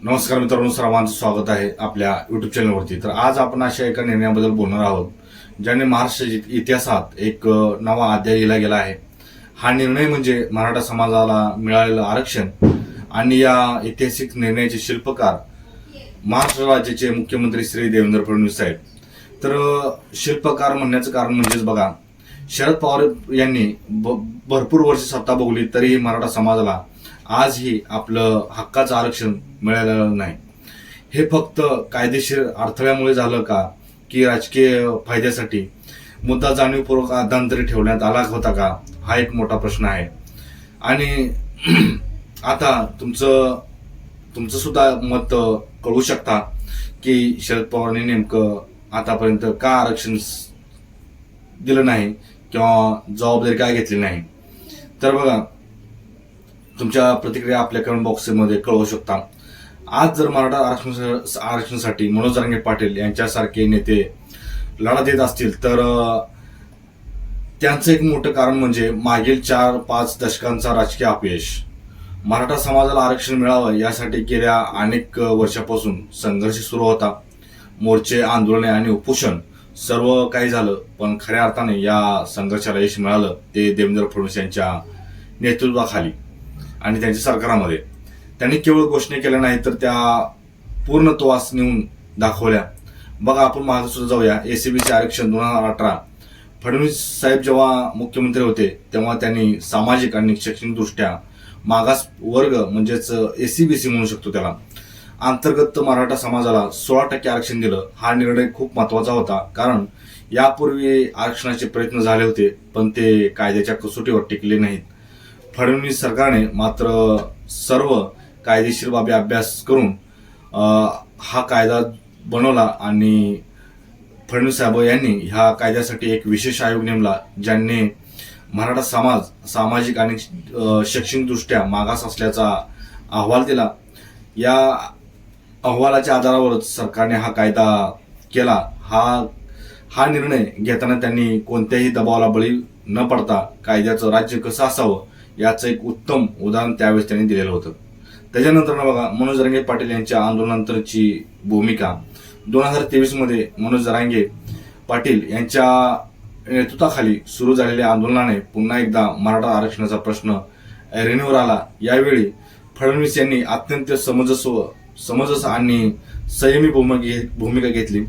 नमस्कार मित्रांनो, सर्वांचं स्वागत आहे आपल्या युट्यूब चॅनलवरती। तर आज आपण अशा एका निर्णयाबद्दल बोलणार आहोत ज्याने महाराष्ट्र इतिहासात एक नवा अध्याय लिहिला गेला आहे। हा निर्णय म्हणजे मराठा समाजाला मिळालेलं आरक्षण आणि या ऐतिहासिक निर्णयाचे शिल्पकार महाराष्ट्र राज्याचे मुख्यमंत्री श्री देवेंद्र फडणवीस साहेब। तर शिल्पकार म्हणण्याचं कारण म्हणजेच बघा, शरद पवार यांनी भरपूर वर्ष सत्ता भोगली तरीही मराठा समाजाला आजही आपलं हक्काचं आरक्षण मिळालेलं नाही। हे फक्त कायदेशीर अडथळ्यामुळे झालं का, की राजकीय फायद्यासाठी मुद्दा जाणीवपूर्वक अध्यांतरी ठेवण्यात आला होता का, हा एक मोठा प्रश्न आहे। आणि आता तुमचं सुद्धा मत कळू शकता की शरद पवारांनी नेमकं आतापर्यंत का आरक्षण दिलं नाही किंवा जबाबदारी काय घेतली नाही। तर बघा, तुमच्या प्रतिक्रिया आपल्या कमेंट बॉक्समध्ये कळवू शकता। आज जर मराठा आरक्षणासाठी मनोज जरांगे पाटील यांच्यासारखे नेते लढा देत असतील तर त्यांचं एक मोठं कारण म्हणजे मागील 4-5 दशकांचा राजकीय अपयश। मराठा समाजाला आरक्षण मिळावं यासाठी गेल्या अनेक वर्षापासून संघर्ष सुरू होता। मोर्चे, आंदोलने आणि उपोषण सर्व काही झालं, पण खऱ्या अर्थाने या संघर्षाला यश मिळालं ते देवेंद्र फडणवीस यांच्या नेतृत्वाखाली आणि त्यांच्या सरकारामध्ये। त्यांनी केवळ घोषणा केल्या नाही तर त्या पूर्णत्वास नेऊन दाखवल्या। बघा, आपण मागे सुद्धा जाऊया। एसीबीसी आरक्षण 2018 फडणवीस साहेब जेव्हा मुख्यमंत्री होते तेव्हा त्यांनी सामाजिक आणि शैक्षणिक दृष्ट्या मागास वर्ग म्हणजेच एसीबीसी म्हणू शकतो त्याला, अंतर्गत मराठा समाजाला 16% आरक्षण दिलं। हा निर्णय खूप महत्वाचा होता, कारण यापूर्वी आरक्षणाचे प्रयत्न झाले होते पण ते कायद्याच्या कसोटीवर टिकले नाहीत। फडणवीस सरकारने मात्र सर्व कायदेशीर बाबी अभ्यास करून हा कायदा बनवला आणि फडणवीस साहेब यांनी ह्या कायद्यासाठी एक विशेष आयोग नेमला, ज्यांनी मराठा समाज सामाजिक आणि शैक्षणिक दृष्ट्या मागास असल्याचा अहवाल दिला। या अहवालाच्या आधारावरच सरकारने हा कायदा केला। हा निर्णय घेताना त्यांनी कोणत्याही दबावाला बळी न पडता कायद्याचं राज्य कसं असावं याचं एक उत्तम उदाहरण त्यावेळेस त्यांनी दिलेलं होतं। त्याच्यानंतर बघा, मनोज जरांगे पाटील यांच्या आंदोलनानंतरची भूमिका 2023 मध्ये मनोज जरांगे पाटील यांच्या नेतृत्वाखाली सुरू झालेल्या आंदोलनाने पुन्हा एकदा मराठा आरक्षणाचा प्रश्न ऐरणीवर आला। यावेळी फडणवीस यांनी अत्यंत समंजस आणि संयमी भूमिका घेतली।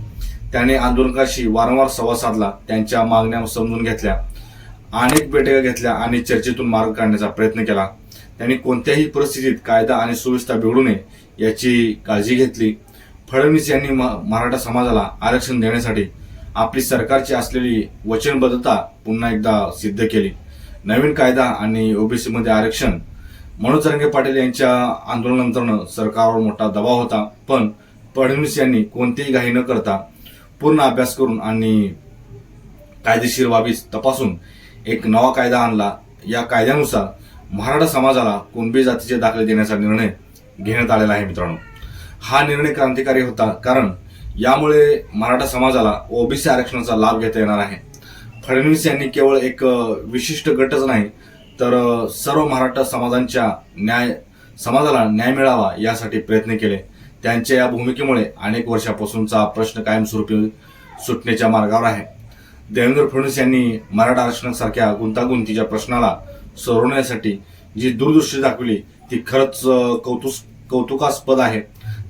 त्याने आंदोलकांशी वारंवार संवाद साधला, त्यांच्या मागण्या समजून घेतल्या, अनेक बैठका घेतल्या आणि चर्चेतून मार्ग काढण्याचा प्रयत्न केला। त्यांनी कोणत्याही परिस्थितीत कायदा आणि सुव्यवस्था बिघडू नये याची काळजी घेतली। फडणवीस यांनी मराठा समाजाला आरक्षण देण्यासाठी आपली सरकारची असलेली वचनबद्धता पुन्हा एकदा सिद्ध केली। नवीन कायदा आणि ओबीसी मध्ये आरक्षण, मनोज जरांगे पाटील यांच्या आंदोलनानंतर सरकारवर मोठा दबाव होता, पण फडणवीस यांनी कोणतीही घाई न करता पूर्ण अभ्यास करून आणि कायदेशीर बाबी तपासून एक नवा कायदा आणला। या कायद्यानुसार मराठा समाजाला कुणबी जातीचे दाखले देण्याचा निर्णय घेण्यात आलेला आहे। मित्रांनो, हा निर्णय क्रांतिकारी होता, कारण यामुळे मराठा समाजाला ओबीसी आरक्षणाचा लाभ घेता येणार आहे। फडणवीस यांनी केवळ एक विशिष्ट गटच नाही तर सर्व मराठा समाजाला न्याय मिळावा यासाठी प्रयत्न केले। त्यांच्या या भूमिकेमुळे अनेक वर्षापासूनचा प्रश्न कायमस्वरूपी सुटण्याच्या मार्गावर आहे। देवेंद्र फडणवीस यांनी मराठा आरक्षणासारख्या गुंतागुंतीच्या प्रश्नाला सोडवण्यासाठी जी दूरदृष्टी दाखवली ती खरंच कौतुकास्पद आहे।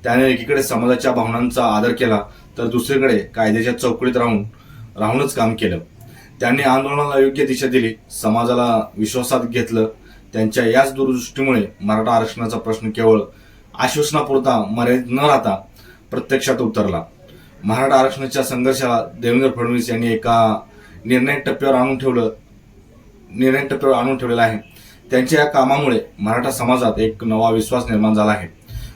त्याने एकीकडे समाजाच्या भावनांचा आदर केला तर दुसरीकडे कायद्याच्या चौकटीत राहूनच काम केलं। त्यांनी आंदोलनाला योग्य दिशा दिली, समाजाला विश्वासात घेतलं। त्यांच्या याच दूरदृष्टीमुळे मराठा आरक्षणाचा प्रश्न केवळ आश्वासनापुरता मर्यादित न राहता प्रत्यक्षात उतरला। मराठा आरक्षणाच्या संघर्षाला देवेंद्र फडणवीस यांनी एका निर्णायक टप्प्यावर आणून ठेवलेला आहे। त्यांच्या या कामामुळे मराठा समाजात एक नवा विश्वास निर्माण झाला आहे।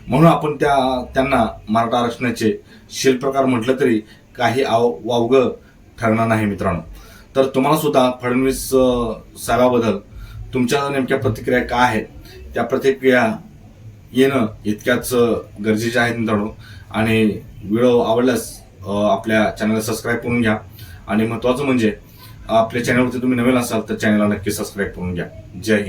म्हणून आपण त्यांना मराठा आरक्षणाचे शिल्पकार म्हटलं तरी काही वावगं ठरणार नाही। मित्रांनो, तर तुम्हाला सुद्धा फडणवीस साहेबाबद्दल तुमच्या नेमक्या प्रतिक्रिया काय आहेत, त्या प्रतिक्रिया येणं इतक्याच गरजेच्या आहेत मित्रांनो। आणि व्हिडिओ आवडल्यास आपल्या चॅनलला सबस्क्राईब करून घ्या आणि महत्त्वाचं म्हणजे आपल्या चॅनलवरती तुम्ही नवीन असाल तर चॅनलला नक्की सबस्क्राईब करून घ्या। जय हिंद।